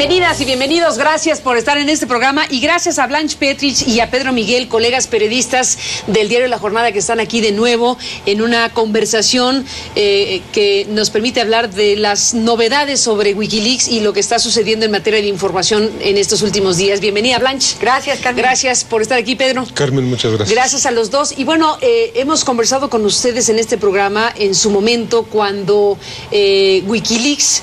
Bienvenidas y bienvenidos, gracias por estar en este programa y gracias a Blanche Petrich y a Pedro Miguel, colegas periodistas del diario La Jornada, que están aquí de nuevo en una conversación que nos permite hablar de las novedades sobre Wikileaks y lo que está sucediendo en materia de información en estos últimos días. Bienvenida, Blanche. Gracias, Carmen. Gracias por estar aquí, Pedro. Carmen, muchas gracias. Gracias a los dos. Y bueno, hemos conversado con ustedes en este programa en su momento cuando Wikileaks,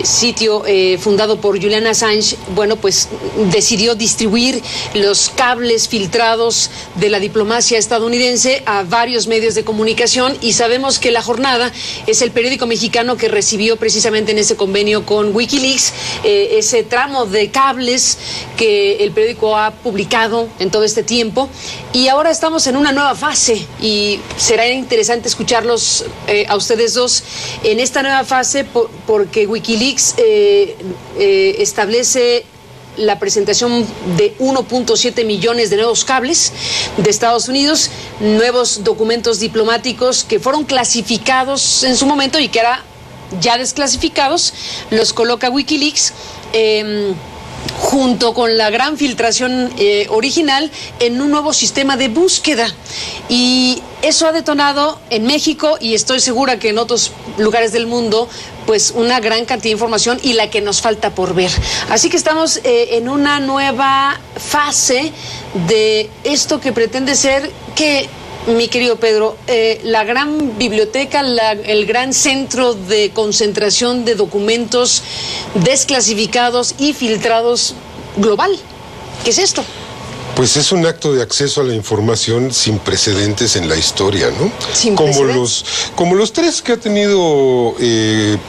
sitio fundado por Julian Assange, bueno, pues decidió distribuir los cables filtrados de la diplomacia estadounidense a varios medios de comunicación, y sabemos que La Jornada es el periódico mexicano que recibió precisamente en ese convenio con Wikileaks ese tramo de cables que el periódico ha publicado en todo este tiempo, y ahora estamos en una nueva fase y será interesante escucharlos a ustedes dos en esta nueva fase porque Wikileaks establece la presentación de 1.7 millones de nuevos cables de Estados Unidos, nuevos documentos diplomáticos que fueron clasificados en su momento y que ahora ya desclasificados, los coloca Wikileaks junto con la gran filtración original en un nuevo sistema de búsqueda. Y eso ha detonado en México, y estoy segura que en otros lugares del mundo, pues una gran cantidad de información y la que nos falta por ver. Así que estamos en una nueva fase de esto que pretende ser que, mi querido Pedro, la gran biblioteca, el gran centro de concentración de documentos desclasificados y filtrados global. ¿Qué es esto? Pues es un acto de acceso a la información sin precedentes en la historia, ¿no? Sin precedentes. Como los tres que ha tenido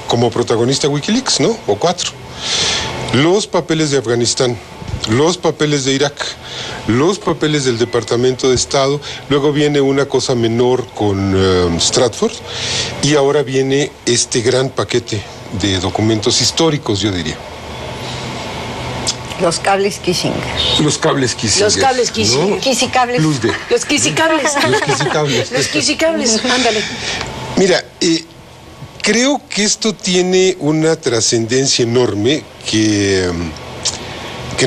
como protagonista Wikileaks, ¿no? O cuatro. Los papeles de Afganistán, los papeles de Irak, los papeles del Departamento de Estado, luego viene una cosa menor con Stratford, y ahora viene este gran paquete de documentos históricos, yo diría. Los cables Kissinger. Los cables Kissinger. Los cables Kissinger. ¿No? Kisicables. Luz de. Los quisicables. Los quisicables. Los quisicables, ándale. Mira, creo que esto tiene una trascendencia enorme que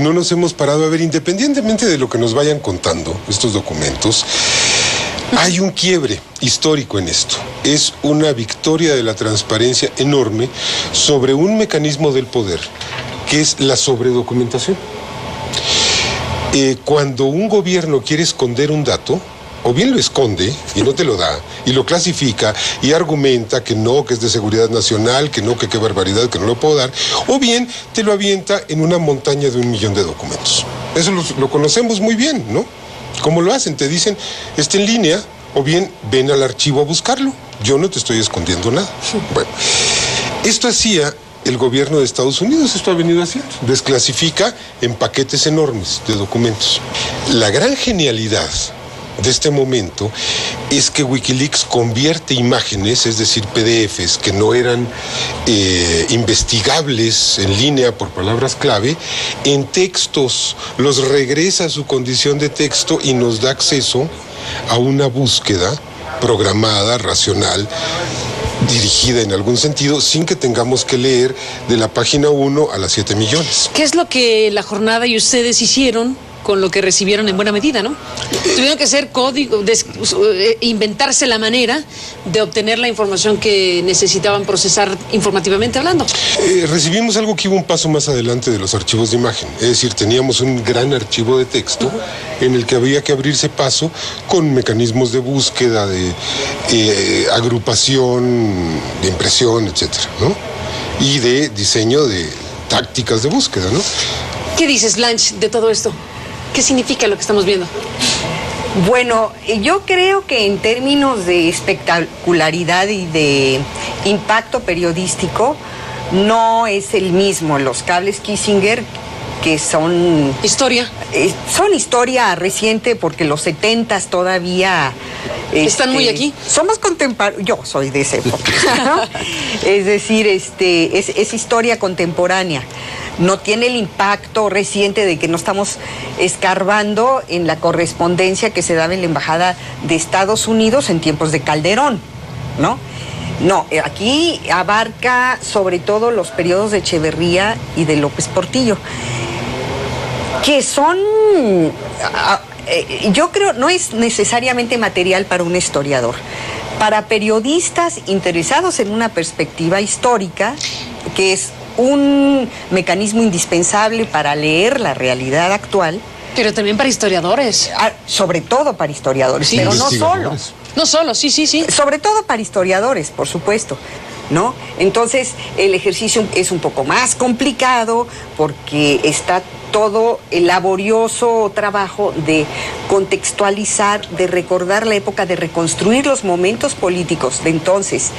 no nos hemos parado a ver, independientemente de lo que nos vayan contando estos documentos. Hay un quiebre histórico en esto. Es una victoria de la transparencia enorme sobre un mecanismo del poder, que es la sobredocumentación. Cuando un gobierno quiere esconder un dato, o bien lo esconde y no te lo da, y lo clasifica y argumenta que no, que es de seguridad nacional, que no, que qué barbaridad, que no lo puedo dar, o bien te lo avienta en una montaña de 1 millón de documentos. Eso lo conocemos muy bien, ¿no? ¿Cómo lo hacen? Te dicen, está en línea, o bien ven al archivo a buscarlo. Yo no te estoy escondiendo nada. Bueno, esto hacía el gobierno de Estados Unidos, esto ha venido haciendo. Desclasifica en paquetes enormes de documentos. La gran genialidad de este momento es que Wikileaks convierte imágenes, es decir, PDFs que no eran investigables en línea por palabras clave, en textos, los regresa a su condición de texto y nos da acceso a una búsqueda programada, racional, dirigida en algún sentido, sin que tengamos que leer de la página 1 a las 7 millones. ¿Qué es lo que La Jornada y ustedes hicieron con lo que recibieron en buena medida, no? Tuvieron que hacer código, inventarse la manera de obtener la información que necesitaban procesar informativamente hablando. Recibimos algo que iba un paso más adelante de los archivos de imagen. Es decir, teníamos un gran archivo de texto en el que había que abrirse paso con mecanismos de búsqueda, de agrupación, de impresión, etcétera, ¿no? Y de diseño de tácticas de búsqueda, ¿no? ¿Qué dices, Blanche, de todo esto? ¿Qué significa lo que estamos viendo? Bueno, yo creo que en términos de espectacularidad y de impacto periodístico, no es el mismo los cables Kissinger, que son... Historia. Son historia reciente, porque los 70s todavía... ¿Están muy aquí? Somos contemporáneos, yo soy de esa época, ¿no? Es decir, es historia contemporánea. No tiene el impacto reciente de que no estamos escarbando en la correspondencia que se daba en la Embajada de Estados Unidos en tiempos de Calderón, ¿no? No, aquí abarca sobre todo los periodos de Echeverría y de López Portillo, que son, yo creo, no es necesariamente material para un historiador. Para periodistas interesados en una perspectiva histórica, que es un mecanismo indispensable para leer la realidad actual. Pero también para historiadores. Sobre todo para historiadores, sí, pero no solo. No solo, sí. Sobre todo para historiadores, por supuesto, ¿no? Entonces, el ejercicio es un poco más complicado porque está todo el laborioso trabajo de contextualizar, de recordar la época, de reconstruir los momentos políticos de entonces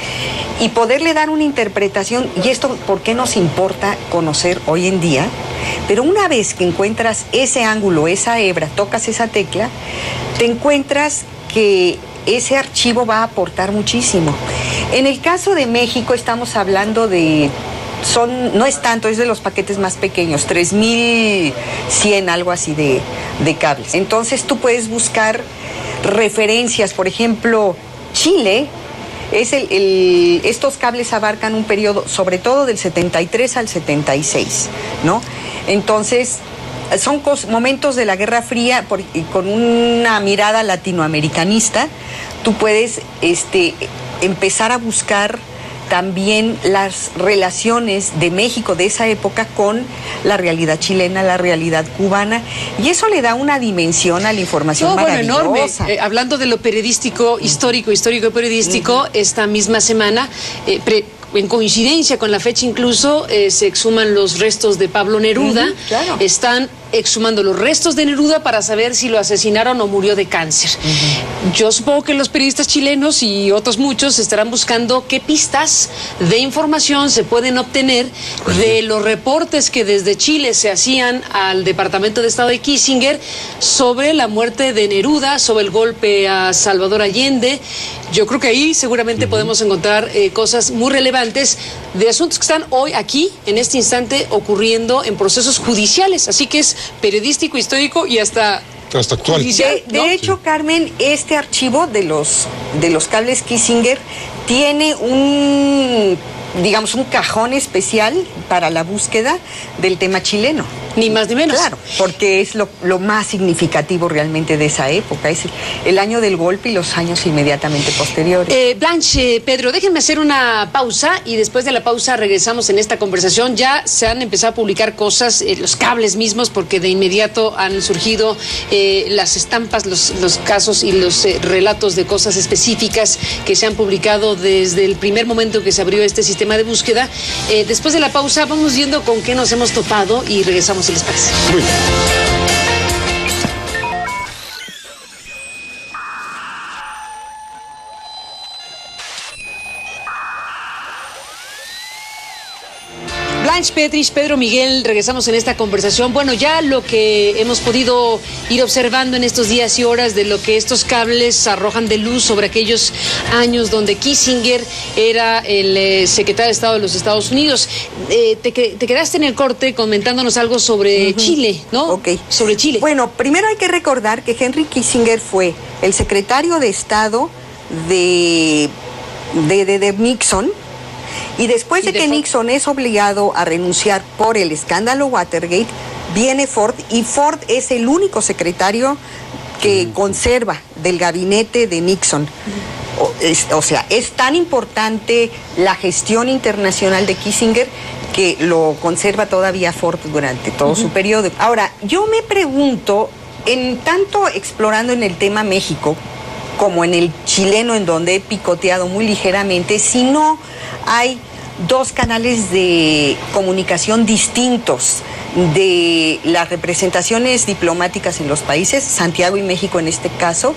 y poderle dar una interpretación. Y esto, ¿por qué nos importa conocer hoy en día? Pero una vez que encuentras ese ángulo, esa hebra, tocas esa tecla, te encuentras que ese archivo va a aportar muchísimo. En el caso de México estamos hablando de... no es tanto, es de los paquetes más pequeños, 3,100, algo así de cables. Entonces tú puedes buscar referencias, por ejemplo, Chile, estos cables abarcan un periodo, sobre todo del 73 al 76, ¿no? Entonces, son momentos de la Guerra Fría y con una mirada latinoamericanista. Tú puedes empezar a buscar también las relaciones de México de esa época con la realidad chilena, la realidad cubana, y eso le da una dimensión a la información maravillosa. Bueno, enorme. Hablando de lo periodístico, histórico y periodístico, esta misma semana, en coincidencia con la fecha incluso, se exhuman los restos de Pablo Neruda. Claro. Están exhumando los restos de Neruda para saber si lo asesinaron o murió de cáncer. Yo supongo que los periodistas chilenos y otros muchos estarán buscando qué pistas de información se pueden obtener de los reportes que desde Chile se hacían al Departamento de Estado de Kissinger sobre la muerte de Neruda, sobre el golpe a Salvador Allende. Yo creo que ahí seguramente podemos encontrar cosas muy relevantes de asuntos que están hoy aquí, en este instante, ocurriendo en procesos judiciales. Así que es periodístico, histórico y hasta actual. Judicial, ¿no? De hecho, Carmen, este archivo de los cables Kissinger tiene un cajón especial para la búsqueda del tema chileno. Ni más ni menos. Claro, porque es lo más significativo realmente de esa época. Es el año del golpe y los años inmediatamente posteriores. Blanche, Pedro, déjenme hacer una pausa y después de la pausa regresamos en esta conversación. Ya se han empezado a publicar cosas, los cables mismos, porque de inmediato han surgido las estampas, los casos y los relatos de cosas específicas que se han publicado desde el primer momento que se abrió este sistema de búsqueda. Después de la pausa vamos viendo con qué nos hemos topado y regresamos si les parece. Muy bien. Blanche Petrich, Pedro Miguel, regresamos en esta conversación. Bueno, ya lo que hemos podido ir observando en estos días y horas de lo que estos cables arrojan de luz sobre aquellos años donde Kissinger era el secretario de Estado de los Estados Unidos. Te quedaste en el corte comentándonos algo sobre Chile, ¿no? Ok. Sobre Chile. Bueno, primero hay que recordar que Henry Kissinger fue el secretario de Estado de Nixon. Y después de que Nixon es obligado a renunciar por el escándalo Watergate, viene Ford, y Ford es el único secretario que conserva del gabinete de Nixon. O sea, es tan importante la gestión internacional de Kissinger que lo conserva todavía Ford durante todo su periodo. Ahora, yo me pregunto, en tanto explorando en el tema México, como en el chileno, en donde he picoteado muy ligeramente, si no hay dos canales de comunicación distintos de las representaciones diplomáticas en los países, Santiago y México en este caso,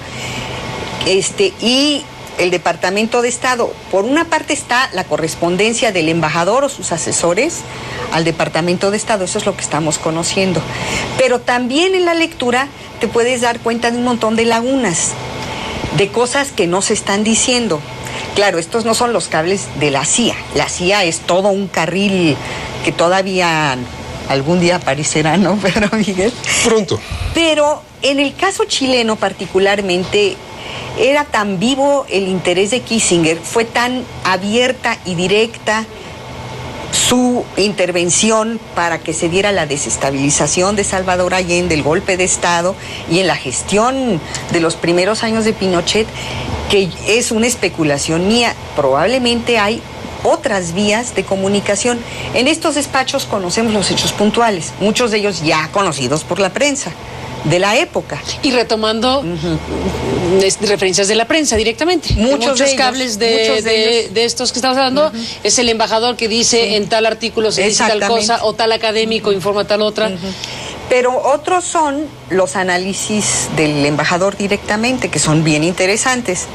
y el Departamento de Estado. Por una parte está la correspondencia del embajador o sus asesores al Departamento de Estado, eso es lo que estamos conociendo. Pero también en la lectura te puedes dar cuenta de un montón de lagunas, de cosas que no se están diciendo. Claro, estos no son los cables de la CIA. La CIA es todo un carril que todavía algún día aparecerá, ¿no, Pedro Miguel? Pronto. Pero en el caso chileno particularmente, era tan vivo el interés de Kissinger, fue tan abierta y directa su intervención para que se diera la desestabilización de Salvador Allende, el golpe de Estado, y en la gestión de los primeros años de Pinochet, que es una especulación mía. Probablemente hay otras vías de comunicación. En estos despachos conocemos los hechos puntuales, muchos de ellos ya conocidos por la prensa de la época. Y retomando referencias de la prensa directamente. Muchos cables de estos que estamos hablando, es el embajador que dice en tal artículo se dice tal cosa, o tal académico informa tal otra. Pero otros son los análisis del embajador directamente, que son bien interesantes.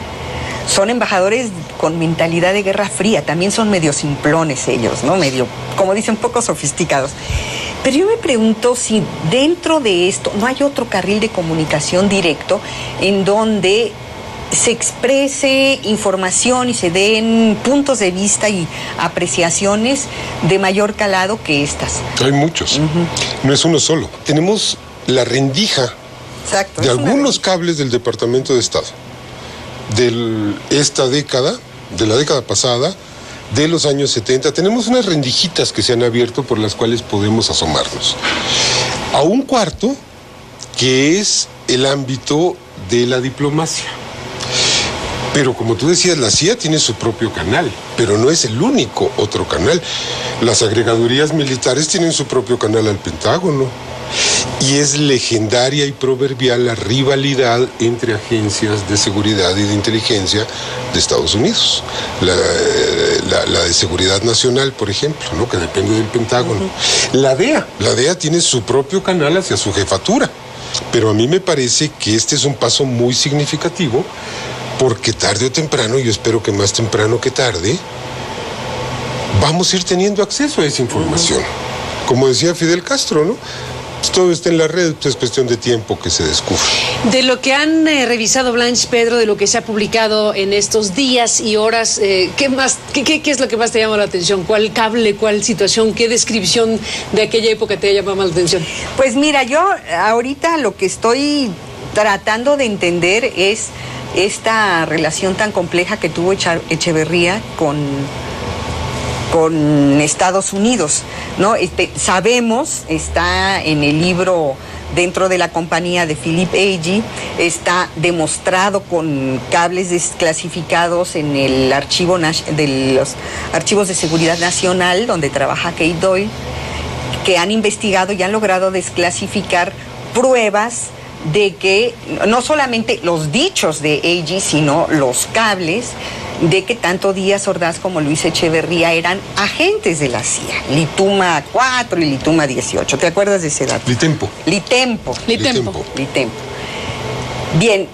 Son embajadores con mentalidad de Guerra Fría, también son medio simplones ellos, ¿no? Medio, como dicen, poco sofisticados. Pero yo me pregunto si dentro de esto no hay otro carril de comunicación directo en donde se exprese información y se den puntos de vista y apreciaciones de mayor calado que estas. Hay muchos, no es uno solo. Tenemos la rendija de algunos cables del Departamento de Estado de esta década, de la década pasada, de los años 70, tenemos unas rendijitas que se han abierto por las cuales podemos asomarnos a un cuarto que es el ámbito de la diplomacia. Pero como tú decías, la CIA tiene su propio canal, pero no es el único otro canal. Las agregadurías militares tienen su propio canal al Pentágono. Y es legendaria y proverbial la rivalidad entre agencias de seguridad y de inteligencia de Estados Unidos. La de Seguridad Nacional, por ejemplo, ¿no? Que depende del Pentágono. La DEA tiene su propio canal hacia su jefatura. Pero a mí me parece que este es un paso muy significativo, porque tarde o temprano, yo espero que más temprano que tarde, vamos a ir teniendo acceso a esa información. Como decía Fidel Castro, ¿no? Todo está en la red, es cuestión de tiempo que se descubra. De lo que han revisado, Blanche, Pedro, de lo que se ha publicado en estos días y horas, ¿qué es lo que más te llama la atención? ¿Cuál cable, cuál situación, qué descripción de aquella época te llama más la atención? Pues mira, yo ahorita lo que estoy tratando de entender es esta relación tan compleja que tuvo Echeverría con Estados Unidos, ¿no? Sabemos, está en el libro Dentro de la compañía de Philip Agee, está demostrado con cables desclasificados en el archivo de los archivos de seguridad nacional, donde trabaja Kate Doyle, que han investigado y han logrado desclasificar pruebas de que no solamente los dichos de Agee, sino los cables, de que tanto Díaz Ordaz como Luis Echeverría eran agentes de la CIA, Lituma 4 y Lituma 18. ¿Te acuerdas de ese dato? Litempo. Bien,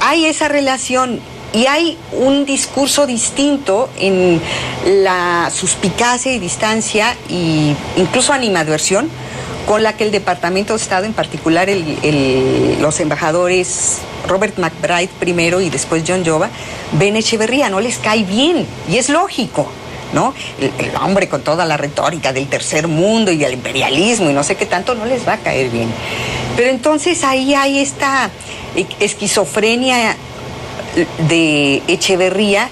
hay esa relación y hay un discurso distinto en la suspicacia y distancia e incluso animadversión con la que el Departamento de Estado, en particular los embajadores Robert McBride primero y después John Jova, ven Echeverría, no les cae bien, y es lógico, ¿no? El hombre con toda la retórica del tercer mundo y del imperialismo y no sé qué tanto, no les va a caer bien. Pero entonces ahí hay esta esquizofrenia de Echeverría,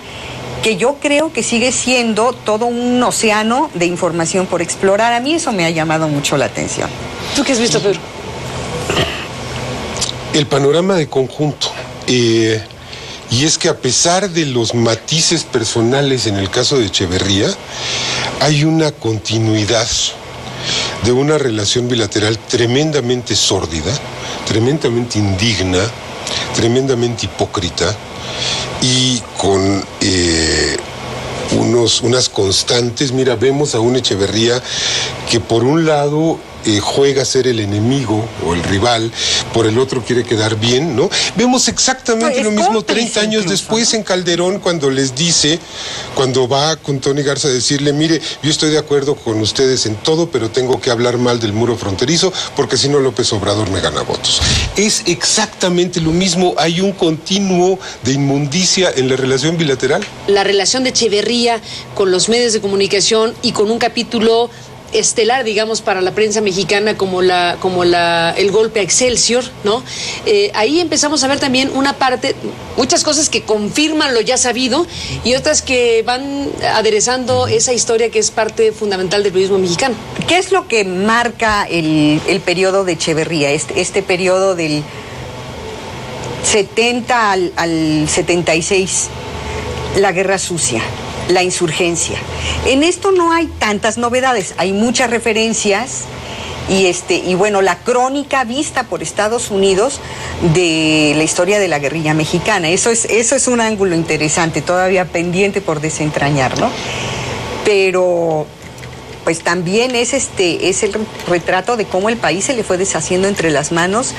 que yo creo que sigue siendo todo un océano de información por explorar. A mí eso me ha llamado mucho la atención. ¿Tú qué has visto, Pedro? El panorama de conjunto. Y es que a pesar de los matices personales en el caso de Echeverría, hay una continuidad de una relación bilateral tremendamente sórdida, tremendamente indigna, tremendamente hipócrita, y con unas constantes. Mira, vemos a un Echeverría que por un lado juega a ser el enemigo o el rival, por el otro quiere quedar bien, ¿no? Vemos exactamente lo mismo 30 años incluso, después, ¿no? En Calderón, cuando les dice, cuando va con Tony Garza a decirle, mire, yo estoy de acuerdo con ustedes en todo, pero tengo que hablar mal del muro fronterizo, porque si no López Obrador me gana votos. Es exactamente lo mismo, hay un continuo de inmundicia en la relación bilateral. La relación de Echeverría con los medios de comunicación y con un capítulo estelar, digamos, para la prensa mexicana como el golpe a Excelsior, ¿no? Ahí empezamos a ver también una parte, muchas cosas que confirman lo ya sabido y otras que van aderezando esa historia que es parte fundamental del periodismo mexicano. ¿Qué es lo que marca el periodo de Echeverría, este periodo del 70 al 76? La guerra sucia, la insurgencia. En esto no hay tantas novedades, hay muchas referencias y bueno, la crónica vista por Estados Unidos de la historia de la guerrilla mexicana. Eso es un ángulo interesante, todavía pendiente por desentrañar, ¿no? Pero pues también es el retrato de cómo el país se le fue deshaciendo entre las manos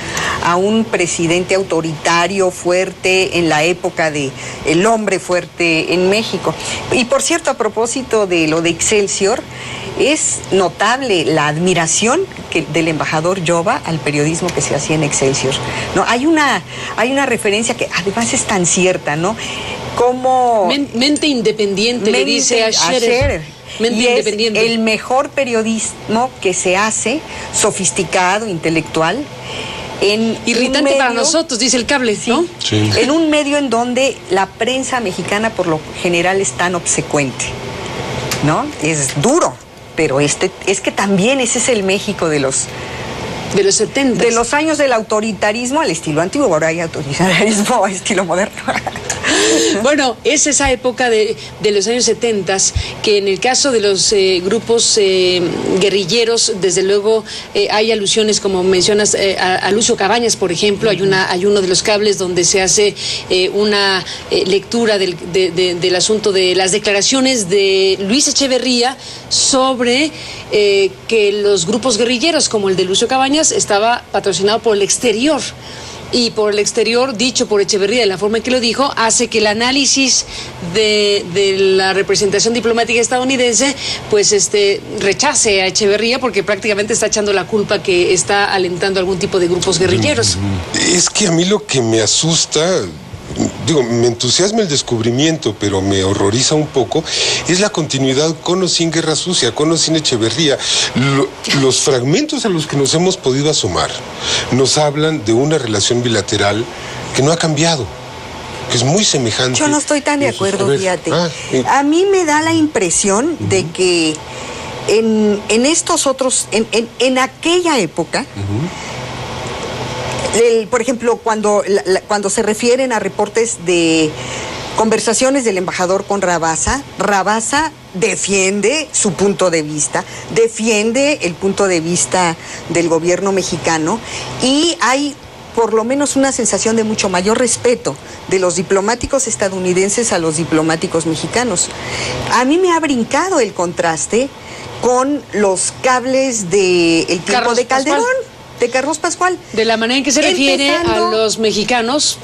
a un presidente autoritario, fuerte, en la época de el hombre fuerte en México. Y por cierto, a propósito de lo de Excelsior, es notable la admiración del embajador Lloba al periodismo que se hacía en Excelsior. ¿No? Hay una referencia que además es tan cierta, ¿no? Como mente independiente, le dice a Scherer. Mente independiente. Es el mejor periodismo que se hace, sofisticado, intelectual, en irritante medio, para nosotros, dice el cable, sí, ¿no? Sí. En un medio en donde la prensa mexicana por lo general es tan obsecuente, ¿no? Es duro, pero es que también ese es el México de los 70. De los años del autoritarismo al estilo antiguo, ahora hay autoritarismo a estilo moderno. Bueno, es esa época de los años 70 que en el caso de los grupos guerrilleros, desde luego hay alusiones, como mencionas, a Lucio Cabañas, por ejemplo. Hay uno de los cables donde se hace una lectura del asunto de las declaraciones de Luis Echeverría sobre que los grupos guerrilleros, como el de Lucio Cabañas, estaba patrocinado por el exterior. Y por el exterior, dicho por Echeverría de la forma en que lo dijo, hace que el análisis de la representación diplomática estadounidense pues rechace a Echeverría, porque prácticamente está echando la culpa que está alentando algún tipo de grupos guerrilleros. Es que a mí lo que me asusta, digo, me entusiasma el descubrimiento, pero me horroriza un poco, es la continuidad con o sin Guerra Sucia, con o sin Echeverría. Los fragmentos a los que nos hemos podido asomar nos hablan de una relación bilateral que no ha cambiado, que es muy semejante. Yo no estoy tan de acuerdo, fíjate. A mí me da la impresión de que en estos otros, en aquella época, por ejemplo, cuando se refieren a reportes de conversaciones del embajador con Rabasa defiende su punto de vista, defiende el punto de vista del gobierno mexicano, y hay por lo menos una sensación de mucho mayor respeto de los diplomáticos estadounidenses a los diplomáticos mexicanos. A mí me ha brincado el contraste con los cables del tiempo Carlos de Calderón. Pascual. De Carlos Pascual. De la manera en que se refiere a los mexicanos,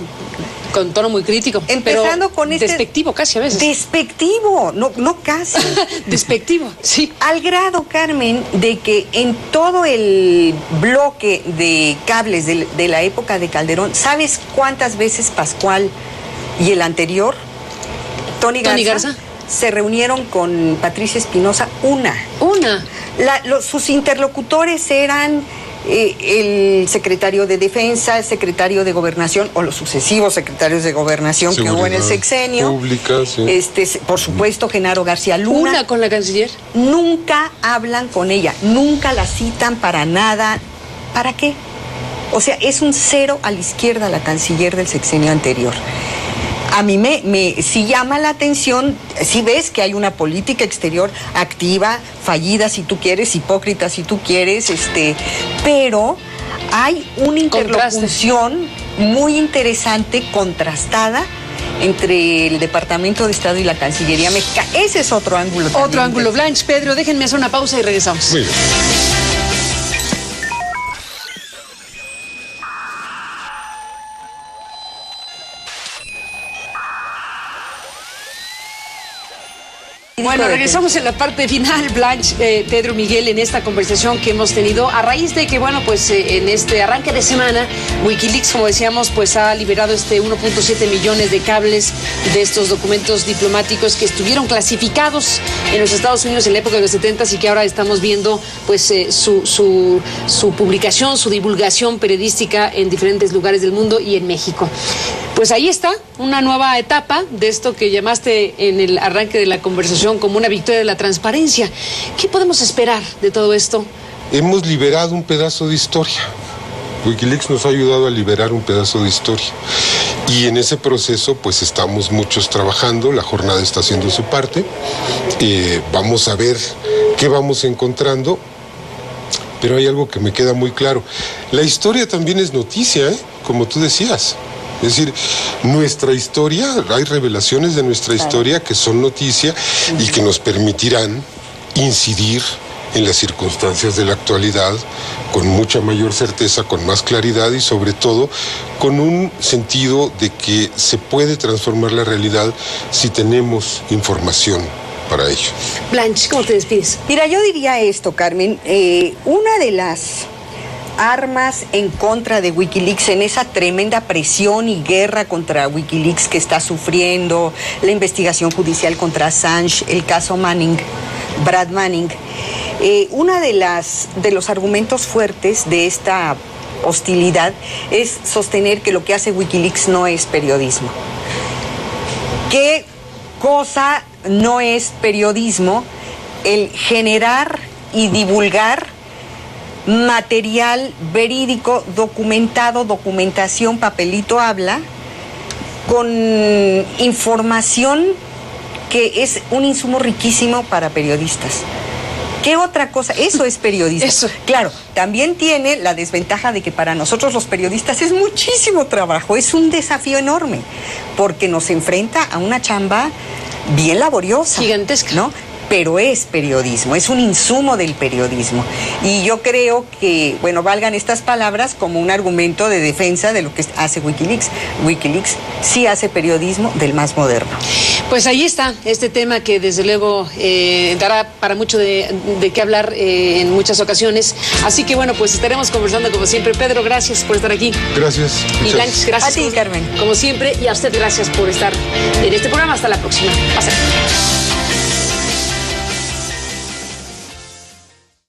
con tono muy crítico. Empezando pero con despectivo casi a veces. Despectivo, no casi. Despectivo, sí. Al grado, Carmen, de que en todo el bloque de cables de la época de Calderón, ¿sabes cuántas veces Pascual y el anterior, Tony Garza, se reunieron con Patricia Espinosa? Una. Sus interlocutores eran el secretario de Defensa, el secretario de Gobernación, o los sucesivos secretarios de Gobernación Seguridad que hubo en el sexenio pública, sí. Por supuesto, Genaro García Luna. Una con la canciller. Nunca hablan con ella, nunca la citan para nada. ¿Para qué? O sea, es un cero a la izquierda la canciller del sexenio anterior. A mí sí llama la atención, sí ves que hay una política exterior activa, fallida si tú quieres, hipócrita si tú quieres, pero hay una interlocución muy interesante, contrastada, entre el Departamento de Estado y la Cancillería Mexicana. Ese es otro ángulo. Otro ángulo. Blanche, Pedro, déjenme hacer una pausa y regresamos. Muy bien. Bueno, regresamos en la parte final, Blanche, Pedro, Miguel, en esta conversación que hemos tenido a raíz de que, bueno, pues en este arranque de semana, Wikileaks, como decíamos, pues ha liberado 1.7 millones de cables de estos documentos diplomáticos que estuvieron clasificados en los Estados Unidos en la época de los 70 y que ahora estamos viendo, pues, su publicación, su divulgación periodística en diferentes lugares del mundo y en México. Pues ahí está, una nueva etapa de esto que llamaste en el arranque de la conversación como una victoria de la transparencia. ¿Qué podemos esperar de todo esto? Hemos liberado un pedazo de historia. Wikileaks nos ha ayudado a liberar un pedazo de historia. Y en ese proceso, pues estamos muchos trabajando, la jornada está haciendo su parte. Vamos a ver qué vamos encontrando. Pero hay algo que me queda muy claro. La historia también es noticia, como tú decías. Es decir, nuestra historia, hay revelaciones de nuestra historia que son noticia y que nos permitirán incidir en las circunstancias de la actualidad con mucha mayor certeza, con más claridad y sobre todo con un sentido de que se puede transformar la realidad si tenemos información para ello. Blanche, ¿cómo te despides? Mira, yo diría esto, Carmen, una de las armas en contra de Wikileaks, en esa tremenda presión y guerra contra Wikileaks que está sufriendo, la investigación judicial contra Assange, el caso Manning, Brad Manning, una de los argumentos fuertes de esta hostilidad es sostener que lo que hace Wikileaks no es periodismo. ¿Qué cosa no es periodismo? El generar y divulgar material verídico, documentado, documentación, papelito habla, con información que es un insumo riquísimo para periodistas. ¿Qué otra cosa? Eso es periodismo. Eso. Claro, también tiene la desventaja de que para nosotros los periodistas es muchísimo trabajo, es un desafío enorme, porque nos enfrenta a una chamba bien laboriosa. Gigantesca. ¿No? Pero es periodismo, es un insumo del periodismo. Y yo creo que, bueno, valgan estas palabras como un argumento de defensa de lo que hace Wikileaks. Wikileaks sí hace periodismo del más moderno. Pues ahí está este tema que desde luego dará para mucho de qué hablar en muchas ocasiones. Así que bueno, pues estaremos conversando como siempre. Pedro, gracias por estar aquí. Gracias. Y Blanche, gracias. A ti, Carmen. Como siempre, y a usted gracias por estar en este programa. Hasta la próxima. Pásale.